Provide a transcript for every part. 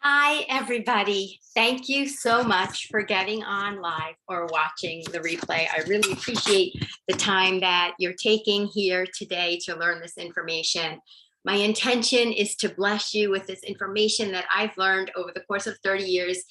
Hi, everybody. Thank you so much for getting on live or watching the replay. I really appreciate the time that you're taking here today to learn this information. My intention is to bless you with this information that I've learned over the course of 30 years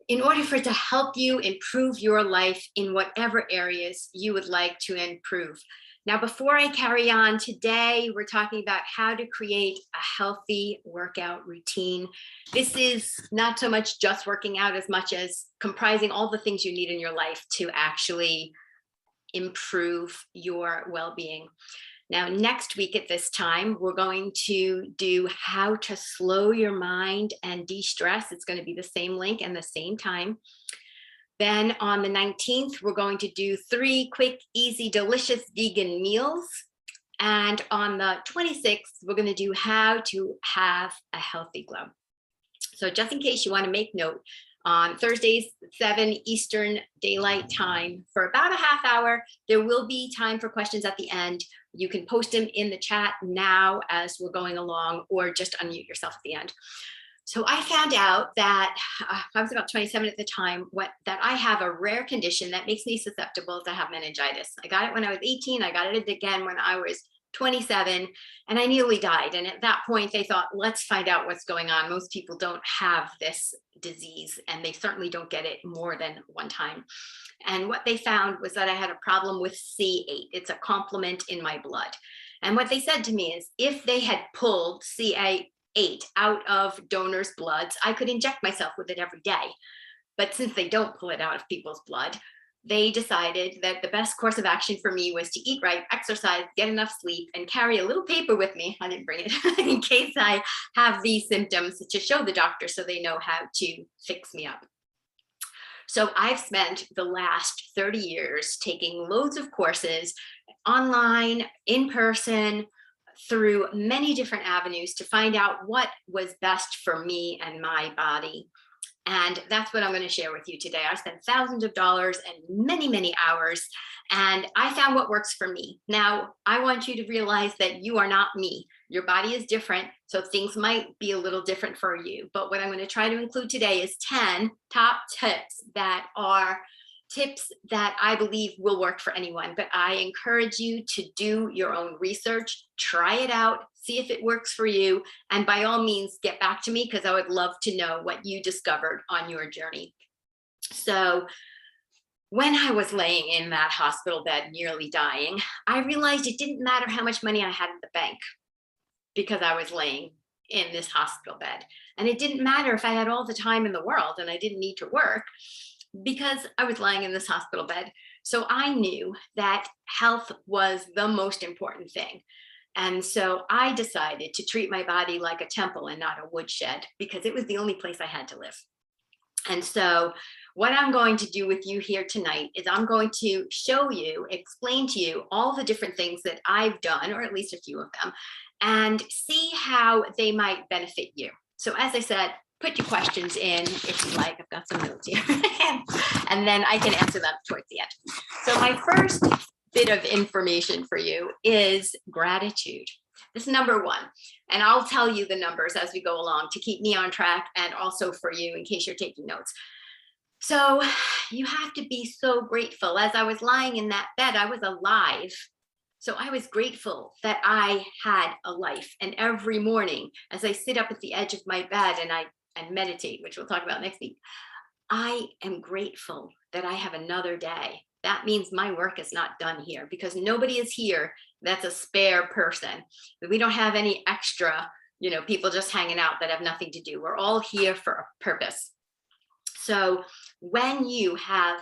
in order for it to help you improve your life in whatever areas you would like to improve. Now, before I carry on today, we're talking about how to create a healthy workout routine. This is not so much just working out as much as comprising all the things you need in your life to actually improve your well-being. Now, next week at this time, we're going to do how to slow your mind and de-stress. It's going to be the same link and the same time. Then on the 19th, we're going to do 3 quick, easy, delicious vegan meals. And on the 26th, we're going to do how to have a healthy glow. So just in case you want to make note, on Thursdays, 7 Eastern Daylight Time, for about a half hour, there will be time for questions at the end. You can post them in the chat now as we're going along, or just unmute yourself at the end. So I found out that I was about 27 at the time, that I have a rare condition that makes me susceptible to have meningitis. I got it when I was 18. I got it again when I was 27, and I nearly died. And at that point, they thought, let's find out what's going on. Most people don't have this disease, and they certainly don't get it more than one time. And what they found was that I had a problem with C8. It's a complement in my blood. And what they said to me is, if they had pulled C8 out of donors' bloods, I could inject myself with it every day. But since they don't pull it out of people's blood, they decided that the best course of action for me was to eat right, exercise, get enough sleep, and carry a little paper with me. I didn't bring it in case I have these symptoms, to show the doctor so they know how to fix me up. So I've spent the last 30 years taking loads of courses online, in person, through many different avenues to find out what was best for me and my body. And that's what I'm going to share with you today. I spent thousands of dollars and many, many hours, and I found what works for me. Now, I want you to realize that you are not me. Your body is different, so things might be a little different for you. But what I'm going to try to include today is 10 top tips that are tips that I believe will work for anyone. But I encourage you to do your own research, try it out, see if it works for you, and by all means, get back to me, because I would love to know what you discovered on your journey. So when I was laying in that hospital bed, nearly dying, I realized it didn't matter how much money I had in the bank, because I was laying in this hospital bed. And it didn't matter if I had all the time in the world and I didn't need to work, because I was lying in this hospital bed. So I knew that health was the most important thing. And so I decided to treat my body like a temple and not a woodshed, because it was the only place I had to live. And so what I'm going to do with you here tonight is I'm going to show you, explain to you all the different things that I've done, or at least a few of them, and see how they might benefit you. So as I said, put your questions in if you like. I've got some notes here. And then I can answer them towards the end. So my first bit of information for you is gratitude. This is number one. And I'll tell you the numbers as we go along to keep me on track, and also for you in case you're taking notes. So you have to be so grateful. As I was lying in that bed, I was alive. So I was grateful that I had a life. And every morning, as I sit up at the edge of my bed and meditate, which we'll talk about next week, I am grateful that I have another day. That means my work is not done here, because nobody is here that's a spare person. We don't have any extra, people just hanging out that have nothing to do. We're all here for a purpose. So when you have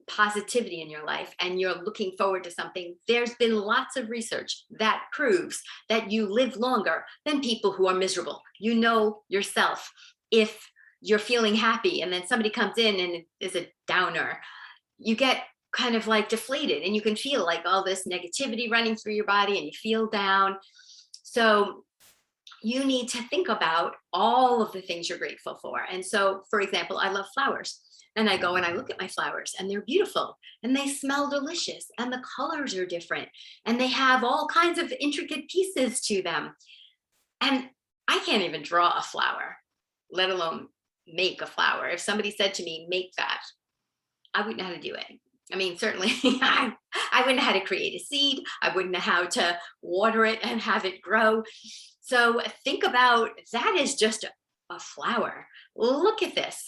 positivity in your life and you're looking forward to something, there's been lots of research that proves that you live longer than people who are miserable. You know yourself. If you're feeling happy and then somebody comes in and is a downer, you get kind of like deflated, and you can feel like all this negativity running through your body and you feel down. So you need to think about all of the things you're grateful for. And so, for example, I love flowers. And I go and I look at my flowers, and they're beautiful, and they smell delicious, and the colors are different, and they have all kinds of intricate pieces to them. And I can't even draw a flower. let alone make a flower. If somebody said to me, make that, I wouldn't know how to do it. I mean, certainly I wouldn't know how to create a seed. I wouldn't know how to water it and have it grow. So think about that is just a flower. Look at this.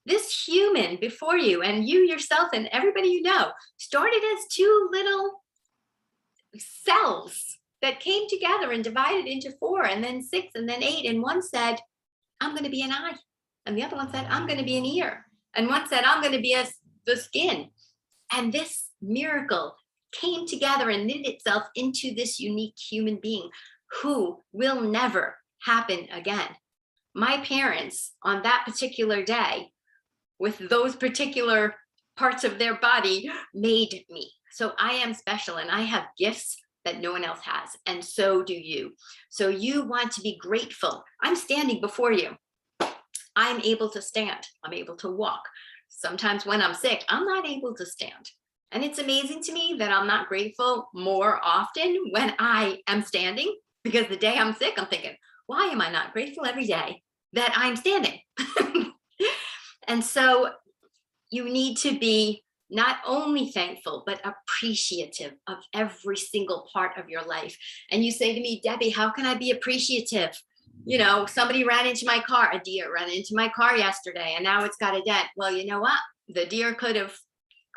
This human before you and you yourself and everybody you know started as two little cells that came together and divided into 4 and then 6 and then 8. And one said, I'm going to be an eye. And the other one said, I'm going to be an ear. And one said, I'm going to be the skin. And this miracle came together and knit itself into this unique human being who will never happen again. My parents on that particular day, with those particular parts of their body, made me. So I am special and I have gifts that no one else has. And so do you. So you want to be grateful. I'm standing before you. I'm able to stand. I'm able to walk. Sometimes when I'm sick, I'm not able to stand. And it's amazing to me that I'm not grateful more often when I am standing, because the day I'm sick, I'm thinking, why am I not grateful every day that I'm standing? And so you need to be not only thankful, but appreciative of every single part of your life. And you say to me, Debbie, how can I be appreciative? You know, somebody ran into my car, a deer ran into my car yesterday, and now it's got a dent. Well, you know what? The deer could have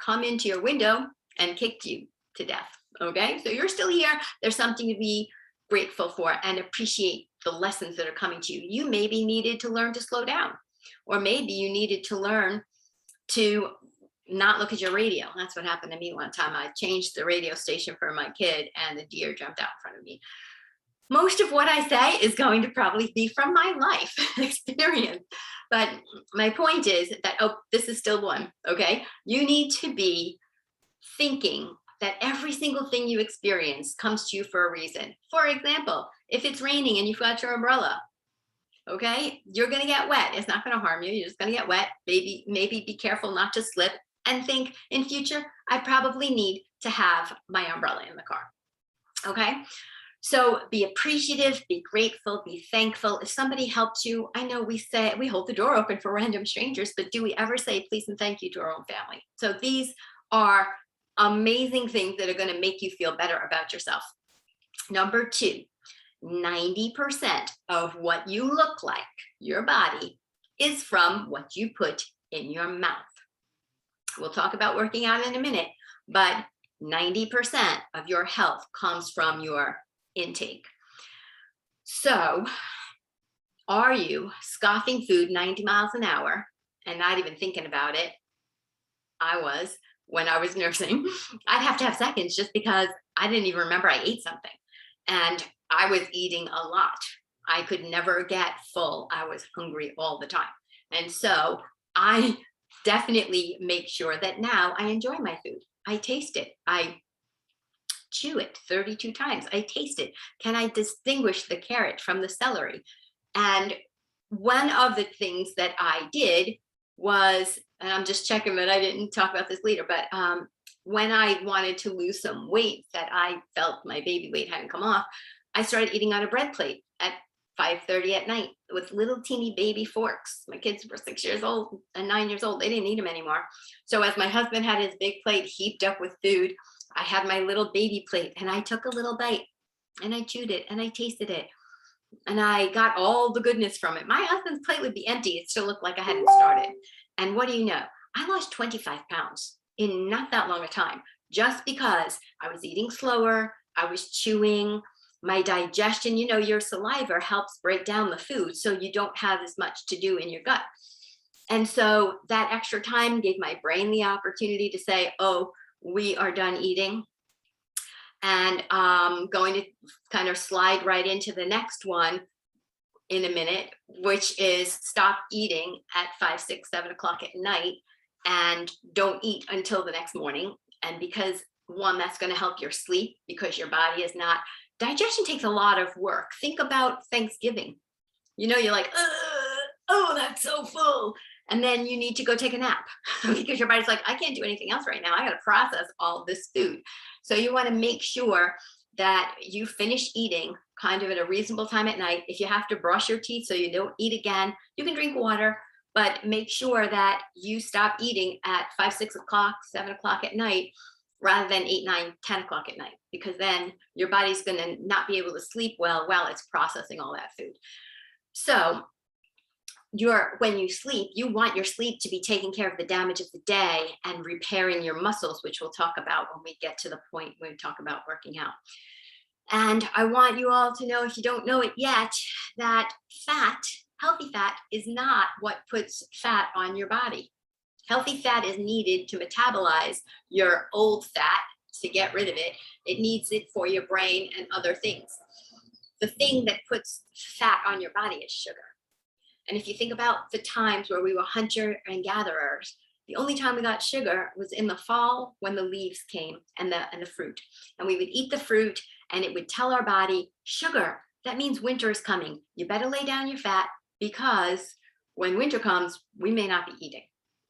come into your window and kicked you to death. Okay, so you're still here. There's something to be grateful for and appreciate the lessons that are coming to you. You maybe needed to learn to slow down, or maybe you needed to learn to not look at your radio. That's what happened to me one time. I changed the radio station for my kid and the deer jumped out in front of me. Most of what I say is going to probably be from my life experience. But my point is that, oh, this is still one, okay? You need to be thinking that every single thing you experience comes to you for a reason. For example, if it's raining and you've got your umbrella, okay, you're gonna get wet. It's not gonna harm you. You're just gonna get wet. Maybe be careful not to slip and think in future, I probably need to have my umbrella in the car, okay? So be appreciative, be grateful, be thankful. If somebody helped you, I know we hold the door open for random strangers, but do we ever say please and thank you to our own family? So these are amazing things that are going to make you feel better about yourself. Number 2, 90% of what you look like, your body, is from what you put in your mouth. We'll talk about working out in a minute, but 90% of your health comes from your intake. So are you scoffing food 90 miles an hour and not even thinking about it? I was when I was nursing. I'd have to have seconds just because I didn't even remember I ate something. And I was eating a lot. I could never get full. I was hungry all the time. And so I definitely make sure that now I enjoy my food. I taste it. I chew it 32 times. I taste it. Can I distinguish the carrot from the celery? And one of the things that I did was, and I'm just checking that I didn't talk about this later, but when I wanted to lose some weight that I felt my baby weight hadn't come off, I started eating on a bread plate at 5:30 at night with little teeny baby forks. My kids were 6 years old and 9 years old. They didn't need them anymore. So as my husband had his big plate heaped up with food, I had my little baby plate and I took a little bite and I chewed it and I tasted it. And I got all the goodness from it. My husband's plate would be empty. It still looked like I hadn't started. And what do you know? I lost 25 pounds in not that long a time, just because I was eating slower. I was chewing. My digestion, you know, your saliva helps break down the food so you don't have as much to do in your gut. And so that extra time gave my brain the opportunity to say, oh, we are done eating. And I'm going to kind of slide right into the next one in a minute, which is stop eating at 5, 6, 7 o'clock at night and don't eat until the next morning. And because one, that's going to help your sleep because your body is not, digestion takes a lot of work. Think about Thanksgiving. You know, you're like, oh, that's so full. And then you need to go take a nap because your body's like, I can't do anything else right now. I got to process all this food. So you want to make sure that you finish eating kind of at a reasonable time at night. If you have to brush your teeth so you don't eat again, you can drink water, but make sure that you stop eating at 5, 6 o'clock, 7 o'clock at night, rather than 8, 9, 10 o'clock at night, because then your body's going to not be able to sleep well while it's processing all that food. So when you sleep, you want your sleep to be taking care of the damage of the day and repairing your muscles, which we'll talk about when we get to the point when we talk about working out. And I want you all to know, if you don't know it yet, that fat, healthy fat, is not what puts fat on your body. Healthy fat is needed to metabolize your old fat, to get rid of it. It needs it for your brain and other things. The thing that puts fat on your body is sugar. And if you think about the times where we were hunter and gatherers, the only time we got sugar was in the fall when the leaves came and the fruit. And we would eat the fruit and it would tell our body, sugar, that means winter is coming. You better lay down your fat, because when winter comes, we may not be eating.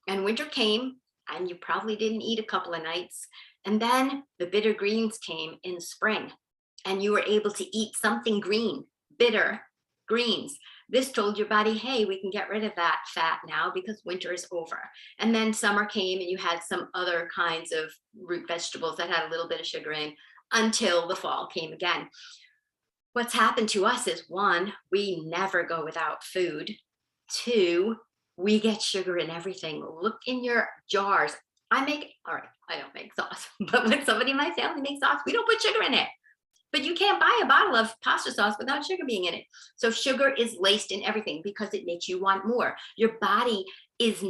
And winter came and you probably didn't eat a couple of nights. And then the bitter greens came in spring and you were able to eat something green, bitter greens. This told your body, hey, we can get rid of that fat now because winter is over. And then summer came and you had some other kinds of root vegetables that had a little bit of sugar in, until the fall came again. What's happened to us is, 1, we never go without food. 2, we get sugar in everything. Look in your jars. I don't make sauce, but when somebody in my family makes sauce, we don't put sugar in it. But you can't buy a bottle of pasta sauce without sugar being in it. So sugar is laced in everything because it makes you want more. Your body is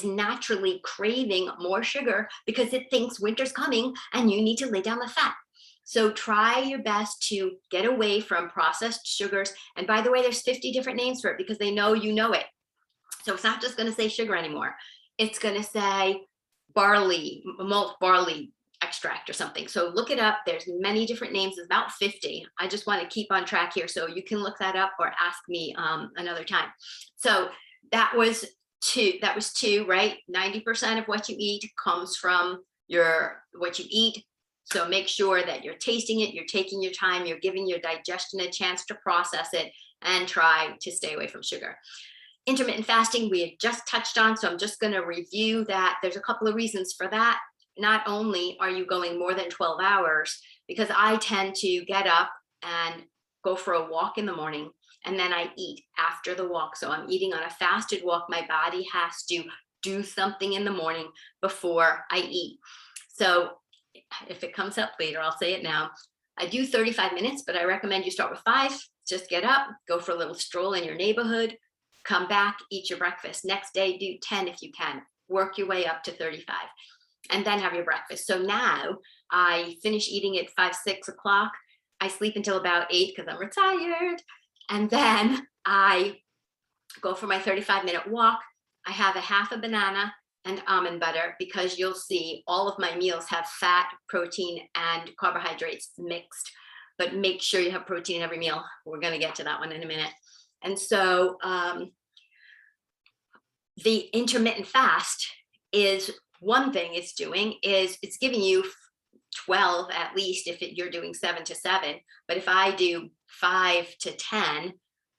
naturally craving more sugar because it thinks winter's coming and you need to lay down the fat. So try your best to get away from processed sugars. And by the way, there's 50 different names for it because they know you know it. So it's not just going to say sugar anymore. It's going to say barley, malt barley extract or something. So look it up. There's many different names. There's about 50. I just want to keep on track here, so you can look that up or ask me another time. So that was 2, right? 90% of what you eat comes from what you eat. So make sure that you're tasting it, you're taking your time, you're giving your digestion a chance to process it, and try to stay away from sugar. Intermittent fasting, we had just touched on, so I'm just going to review that. There's a couple of reasons for that. Not only are you going more than 12 hours, because I tend to get up and go for a walk in the morning, and then I eat after the walk. So I'm eating on a fasted walk. My body has to do something in the morning before I eat. So if it comes up later, I'll say it now. I do 35 minutes, but I recommend you start with 5. Just get up, go for a little stroll in your neighborhood, come back, eat your breakfast. Next day, do 10 if you can. Work your way up to 35. And then have your breakfast. So now I finish eating at 5, 6 o'clock. I sleep until about 8 because I'm retired. And then I go for my 35-minute walk. I have a half a banana and almond butter, because you'll see all of my meals have fat, protein, and carbohydrates mixed. But make sure you have protein in every meal. We're going to get to that one in a minute. And so the intermittent fast is, one thing it's doing is it's giving you 12 at least if you're doing 7 to 7. But if I do 5 to 10,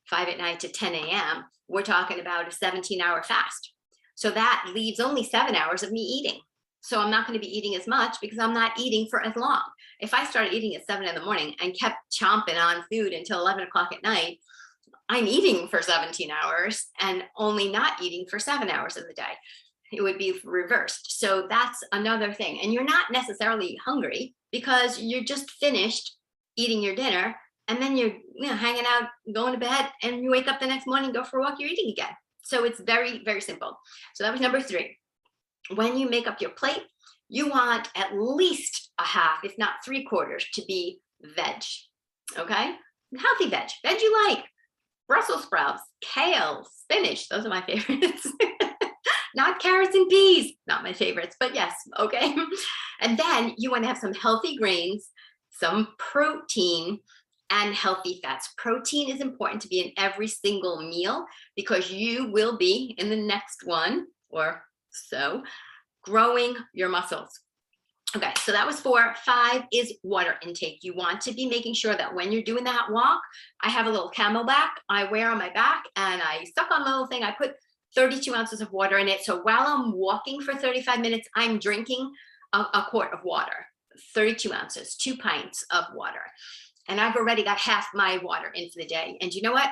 5 at night to 10 a.m., we're talking about a 17-hour fast. So that leaves only 7 hours of me eating. So I'm not going to be eating as much because I'm not eating for as long. If I started eating at 7 in the morning and kept chomping on food until 11 o'clock at night, I'm eating for 17 hours and only not eating for 7 hours of the day. It would be reversed. So that's another thing. And you're not necessarily hungry because you're just finished eating your dinner, and then you're hanging out, going to bed, and you wake up the next morning, go for a walk, you're eating again. So it's very, very simple. So that was number 3. When you make up your plate, you want at least a half, if not 3/4, to be veg. Okay? Healthy veg. Veg you like. Brussels sprouts, kale, spinach. Those are my favorites. Not carrots and peas, not my favorites, but yes, okay. And then you want to have some healthy grains, some protein, and healthy fats. Protein is important to be in every single meal because you will be in the next one or so growing your muscles. Okay, so that was 4. 5 is water intake. You want to be making sure that when you're doing that walk, I have a little CamelBak I wear on my back, and I suck on the little thing. I put 32 ounces of water in it. So while I'm walking for 35 minutes, I'm drinking a quart of water, 32 ounces, 2 pints of water. And I've already got half my water in for the day. And you know what?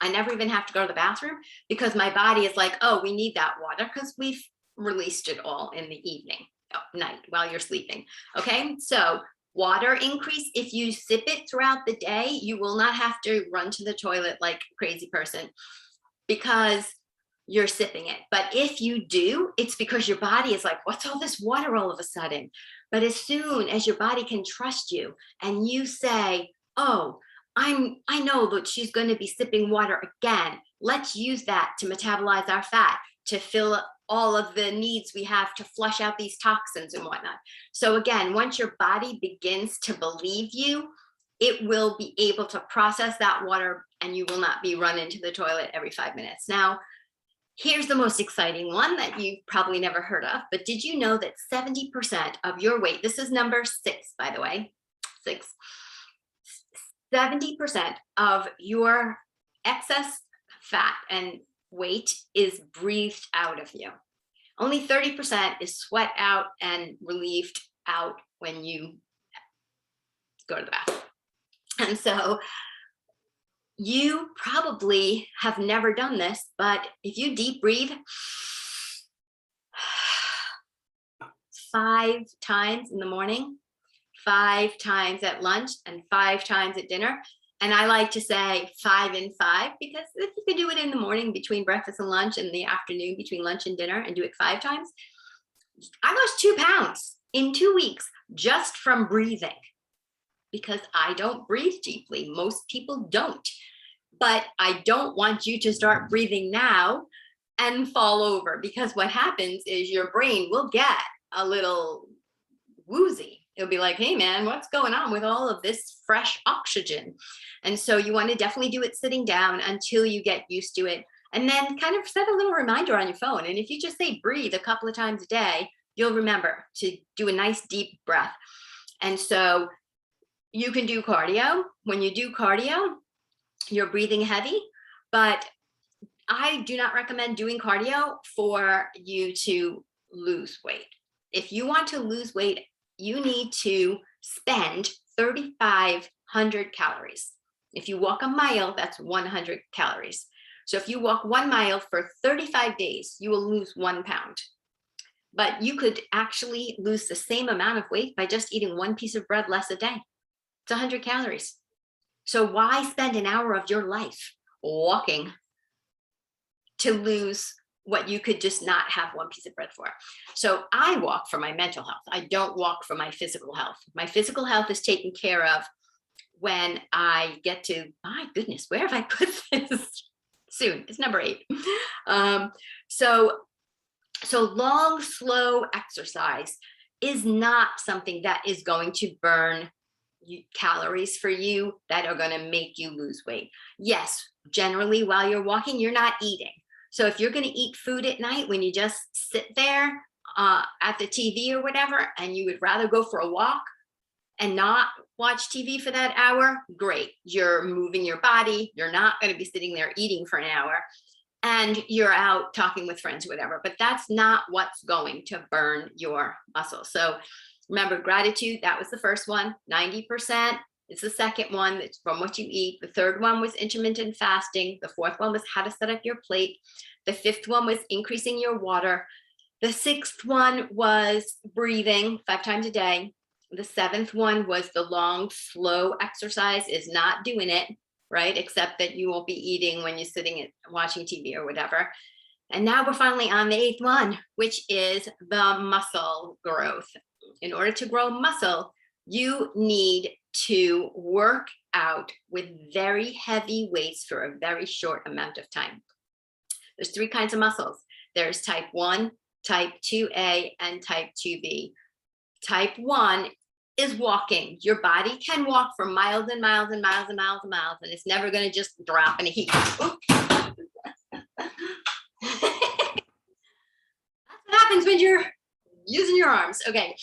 I never even have to go to the bathroom because my body is like, oh, we need that water because we've released it all in the evening. Night while you're sleeping. Okay, so water increase. If you sip it throughout the day, you will not have to run to the toilet like a crazy person because you're sipping it. But if you do, it's because your body is like, what's all this water all of a sudden? But as soon as your body can trust you and you say, oh, I know that she's going to be sipping water again. Let's use that to metabolize our fat, to fill all of the needs we have to flush out these toxins and whatnot. So again, once your body begins to believe you, it will be able to process that water and you will not be running to the toilet every 5 minutes. Now, here's the most exciting one that you've probably never heard of, but did you know that 70% of your weight, this is number 6, by the way, 6, 70% of your excess fat and weight is breathed out of you. Only 30% is sweat out and relieved out when you go to the bathroom. And so you probably have never done this, but if you deep breathe 5 times in the morning, 5 times at lunch, and 5 times at dinner, and I like to say 5 and 5, because if you can do it in the morning between breakfast and lunch, and the afternoon between lunch and dinner, and do it 5 times, I lost 2 pounds in 2 weeks just from breathing, because I don't breathe deeply. Most people don't. But I don't want you to start breathing now and fall over, because what happens is your brain will get a little woozy. It'll be like, hey man, what's going on with all of this fresh oxygen? And so you want to definitely do it sitting down until you get used to it. And then kind of set a little reminder on your phone. And if you just say breathe a couple of times a day, you'll remember to do a nice deep breath. And so you can do cardio. When you do cardio, you're breathing heavy, but I do not recommend doing cardio for you to lose weight. If you want to lose weight, you need to spend 3,500 calories. If you walk a mile, that's 100 calories. So if you walk 1 mile for 35 days, you will lose 1 pound. But you could actually lose the same amount of weight by just eating 1 piece of bread less a day. It's 100 calories. So why spend an hour of your life walking to lose what you could just not have 1 piece of bread for? So I walk for my mental health. I don't walk for my physical health. My physical health is taken care of when I get to, my goodness, where have I put this? Soon, it's number 8. So long, slow exercise is not something that is going to burn calories for you that are going to make you lose weight. Yes, generally while you're walking, you're not eating. So if you're going to eat food at night when you just sit there at the TV or whatever, and you would rather go for a walk and not watch TV for that hour, great. You're moving your body. You're not going to be sitting there eating for an hour, and you're out talking with friends or whatever, but that's not what's going to burn your muscle. So remember, gratitude, that was the first one. 90% is the second one. It's from what you eat. The third one was intermittent fasting. The fourth one was how to set up your plate. The fifth one was increasing your water. The sixth one was breathing 5 times a day. The seventh one was the long, slow exercise, is not doing it, right? Except that you won't be eating when you're sitting and watching TV or whatever. And now we're finally on the 8th one, which is the muscle growth. In order to grow muscle, you need to work out with very heavy weights for a very short amount of time. There's 3 kinds of muscles. There's type 1, type 2A, and type 2B. Type 1 is walking. Your body can walk for miles and miles and miles and miles and miles, and it's never going to just drop in a heap. That's what happens when you're using your arms. Okay.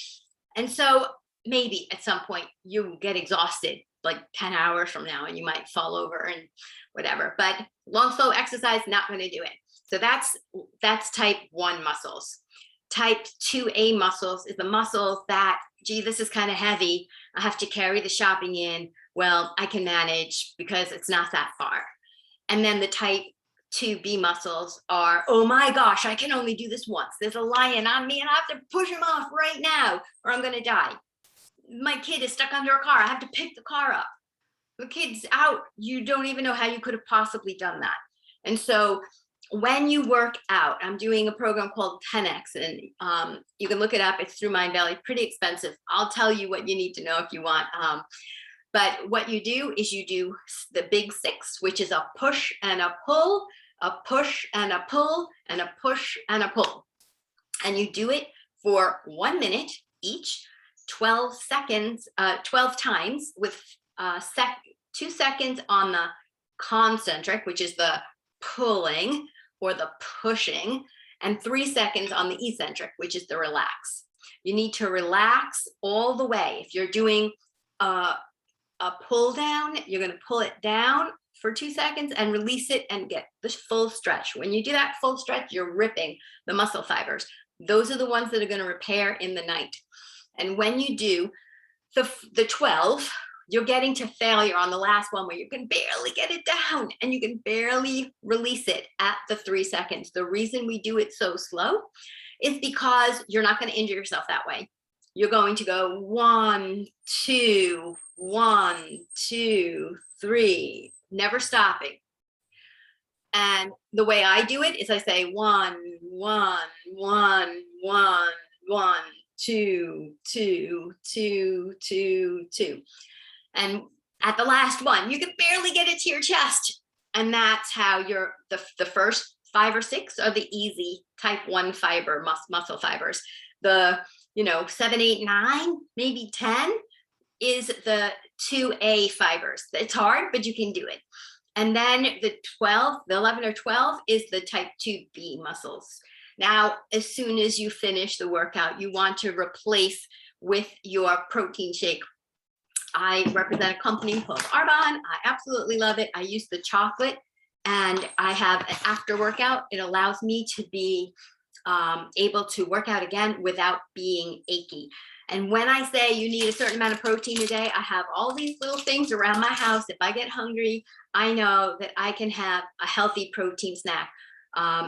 And so maybe at some point you get exhausted, like 10 hours from now, and you might fall over and whatever, but long, slow exercise, not going to do it. So that's type 1 muscles. Type 2A muscles is the muscles that, gee, this is kind of heavy. I have to carry the shopping in. Well, I can manage because it's not that far. And then the type 2B muscles are, oh my gosh, I can only do this once. There's a lion on me and I have to push him off right now or I'm going to die. My kid is stuck under a car. I have to pick the car up. The kid's out. You don't even know how you could have possibly done that. And so when you work out, I'm doing a program called 10X, and you can look it up. It's through Mindvalley, pretty expensive. I'll tell you what you need to know if you want. But what you do is you do the big 6, which is a push and a pull, a push and a pull, and a push and a pull. And you do it for 1 minute each, 12 seconds, 12 times with 2 seconds on the concentric, which is the pulling or the pushing, and 3 seconds on the eccentric, which is the relax. You need to relax all the way. If you're doing a pull down, you're going to pull it down for 2 seconds and release it and get the full stretch. When you do that full stretch, you're ripping the muscle fibers. Those are the ones that are going to repair in the night. And when you do the 12, you're getting to failure on the last one where you can barely get it down and you can barely release it at the 3 seconds. The reason we do it so slow is because you're not going to injure yourself that way. You're going to go 1, 2, 1, 2, 3, never stopping. And the way I do it is I say 1, 1, 1, 1, 1, 2, 2, 2, 2, 2. And at the last one, you can barely get it to your chest. And that's how you're, the first 5 or 6 are the easy type 1 fiber muscle fibers. The 7, 8, 9, maybe 10 is the 2A fibers. It's hard, but you can do it. And then the 11 or 12 is the type 2B muscles. Now, as soon as you finish the workout, you want to replace with your protein shake. I represent a company called Arbonne. I absolutely love it. I use the chocolate, and I have an after workout. It allows me to be able to work out again without being achy. And when I say you need a certain amount of protein a day, I have all these little things around my house. If I get hungry, I know that I can have a healthy protein snack.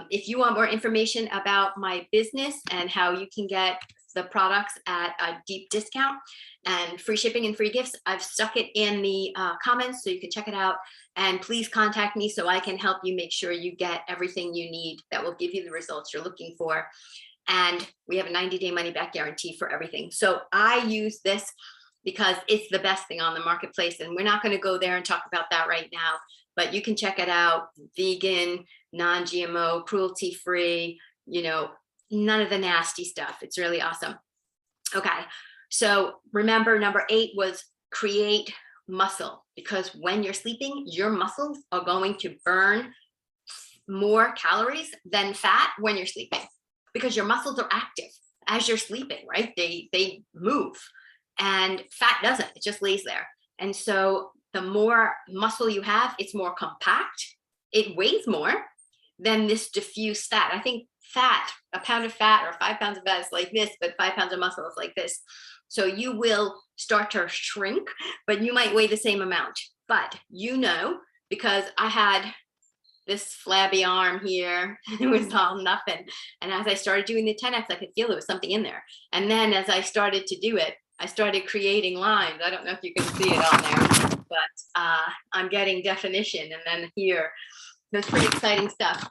If you want more information about my business and how you can get the products at a deep discount and free shipping and free gifts, I've stuck it in the comments so you can check it out. And please contact me so I can help you make sure you get everything you need that will give you the results you're looking for. And we have a 90-day money-back guarantee for everything. So I use this because it's the best thing on the marketplace. And we're not going to go there and talk about that right now, but you can check it out. Vegan, non-GMO, cruelty-free, none of the nasty stuff. It's really awesome. Okay. So remember, number 8 was create muscle, because when you're sleeping, your muscles are going to burn more calories than fat when you're sleeping, because your muscles are active as you're sleeping, right? They move, and fat doesn't, it just lays there. And so the more muscle you have, it's more compact. It weighs more than this diffuse fat. I think fat, a pound of fat or 5 pounds of fat is like this, but 5 pounds of muscle is like this. So you will start to shrink, but you might weigh the same amount. But because I had this flabby arm here, it was all nothing. And as I started doing the 10X, I could feel there was something in there. And then as I started to do it, I started creating lines. I don't know if you can see it on there, but I'm getting definition. And then here, it's pretty exciting stuff.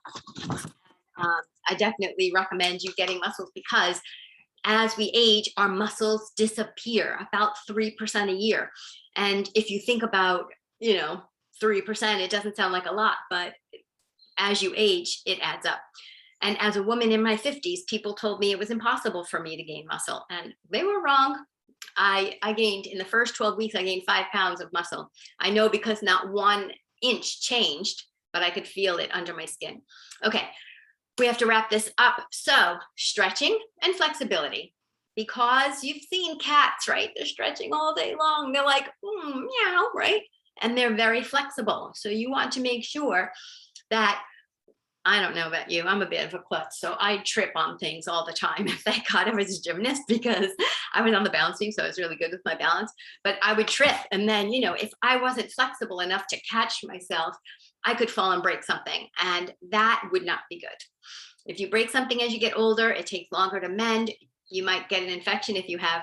I definitely recommend you getting muscles, because as we age, our muscles disappear about 3% a year. And if you think about, 3%, it doesn't sound like a lot, but as you age, it adds up. And as a woman in my 50s, people told me it was impossible for me to gain muscle, and they were wrong. I gained, in the first 12 weeks, I gained 5 pounds of muscle. I know because not 1 inch changed, but I could feel it under my skin. Okay, we have to wrap this up. So stretching and flexibility. because you've seen cats, right? They're stretching all day long. They're like, meow, right? And they're very flexible. So you want to make sure that, I don't know about you, I'm a bit of a klutz, so I trip on things all the time. Thank God I was a gymnast because I was on the balance beam, so I was really good with my balance. But I would trip, and then, if I wasn't flexible enough to catch myself, I could fall and break something, and that would not be good. If you break something as you get older, it takes longer to mend. You might get an infection if you have,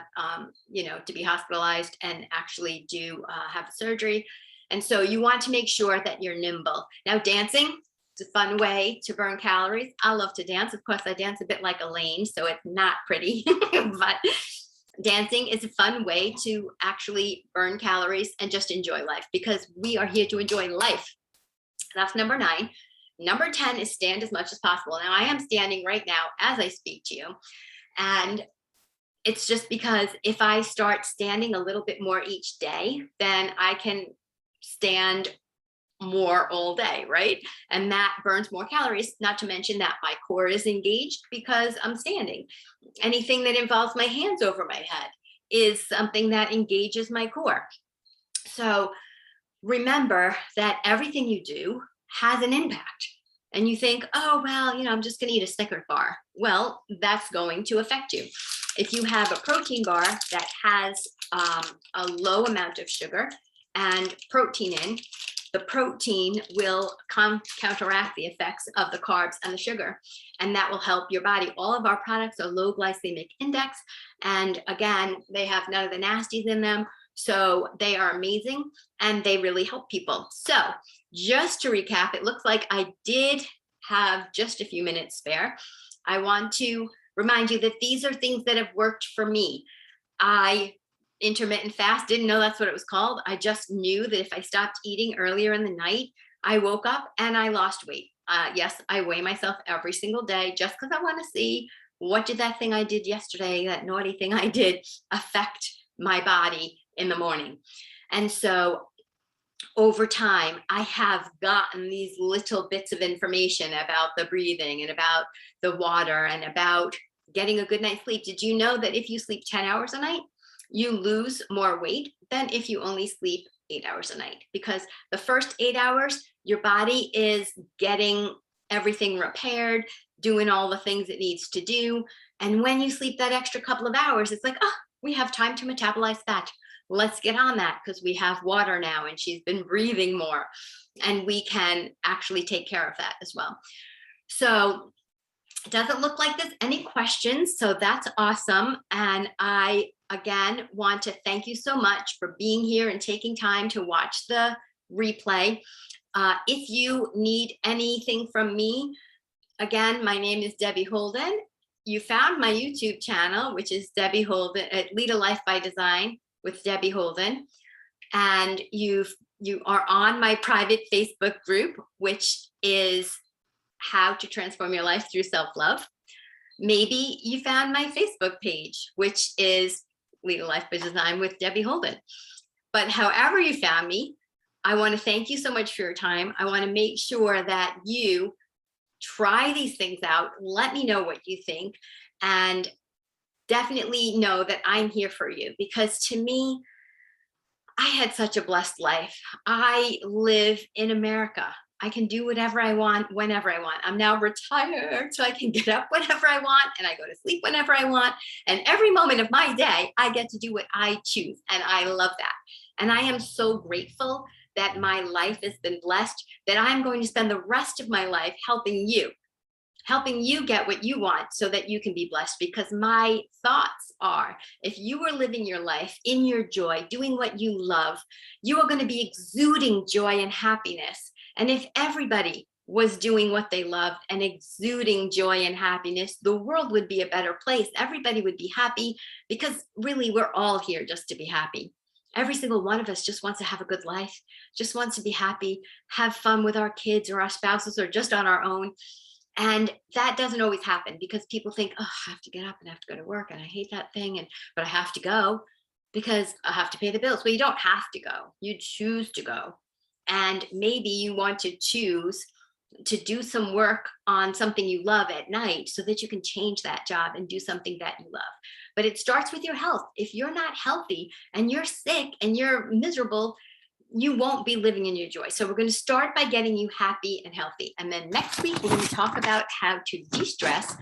to be hospitalized and actually do have surgery. And so you want to make sure that you're nimble. Now, dancing, it's a fun way to burn calories. I love to dance. Of course, I dance a bit like Elaine, so it's not pretty, but dancing is a fun way to actually burn calories and just enjoy life, because we are here to enjoy life. That's number 9. Number 10 is stand as much as possible. Now, I am standing right now as I speak to you. And it's just because if I start standing a little bit more each day, then I can stand more all day, right? And that burns more calories, not to mention that my core is engaged because I'm standing. Anything that involves my hands over my head is something that engages my core. So remember that everything you do has an impact. And you think, oh, well, I'm just going to eat a Snickers bar. Well, that's going to affect you. If you have a protein bar that has a low amount of sugar and protein in, the protein will counteract the effects of the carbs and the sugar, and that will help your body. All of our products are low glycemic index, and again, they have none of the nasties in them, so they are amazing, and they really help people. So just to recap, it looks like I did have just a few minutes spare. I want to remind you that these are things that have worked for me. I intermittent fast, didn't know that's what it was called. I just knew that if I stopped eating earlier in the night, I woke up and I lost weight. Yes, I weigh myself every single day just because I want to see, what did that thing I did yesterday, that naughty thing I did, affect my body in the morning. And so over time, I have gotten these little bits of information about the breathing and about the water and about getting a good night's sleep. Did you know that if you sleep 10 hours a night, you lose more weight than if you only sleep 8 hours a night? Because the first 8 hours, your body is getting everything repaired, doing all the things it needs to do. And when you sleep that extra couple of hours, it's like, oh, we have time to metabolize fat. Let's get on that because we have water now and she's been breathing more, and we can actually take care of that as well. So it doesn't look like there's any questions, so that's awesome. And I, again, want to thank you so much for being here and taking time to watch the replay. If you need anything from me, again, my name is Debbie Holden. You found my YouTube channel, which is Debbie Holden, Lead a Life by Design with Debbie Holden. And you are on my private Facebook group, which is How to Transform Your Life Through Self-Love. Maybe you found my Facebook page, which is Lead a Life by Design with Debbie Holden. But however you found me, I want to thank you so much for your time. I want to make sure that you try these things out. Let me know what you think, and definitely know that I'm here for you, because to me, I had such a blessed life. I live in America. I can do whatever I want, whenever I want. I'm now retired, so I can get up whenever I want, and I go to sleep whenever I want. And every moment of my day, I get to do what I choose. And I love that. And I am so grateful that my life has been blessed, that I'm going to spend the rest of my life helping you get what you want so that you can be blessed. Because my thoughts are, if you are living your life in your joy, doing what you love, you are going to be exuding joy and happiness. And if everybody was doing what they loved and exuding joy and happiness, the world would be a better place. Everybody would be happy, because really we're all here just to be happy. Every single one of us just wants to have a good life, just wants to be happy, have fun with our kids or our spouses or just on our own. And that doesn't always happen, because people think, oh, I have to get up and I have to go to work and I hate that thing, but I have to go because I have to pay the bills. Well, you don't have to go. You choose to go. And maybe you want to choose to do some work on something you love at night so that you can change that job and do something that you love. but it starts with your health. If you're not healthy and you're sick and you're miserable, you won't be living in your joy. So we're going to start by getting you happy and healthy. And then next week, we're going to talk about how to de-stress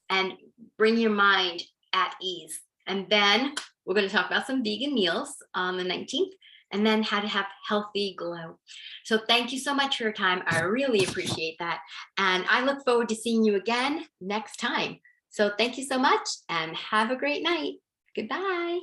and bring your mind at ease. And then we're going to talk about some vegan meals on the 19th, and then how to have healthy glow. So thank you so much for your time. I really appreciate that. And I look forward to seeing you again next time. So thank you so much and have a great night. Goodbye.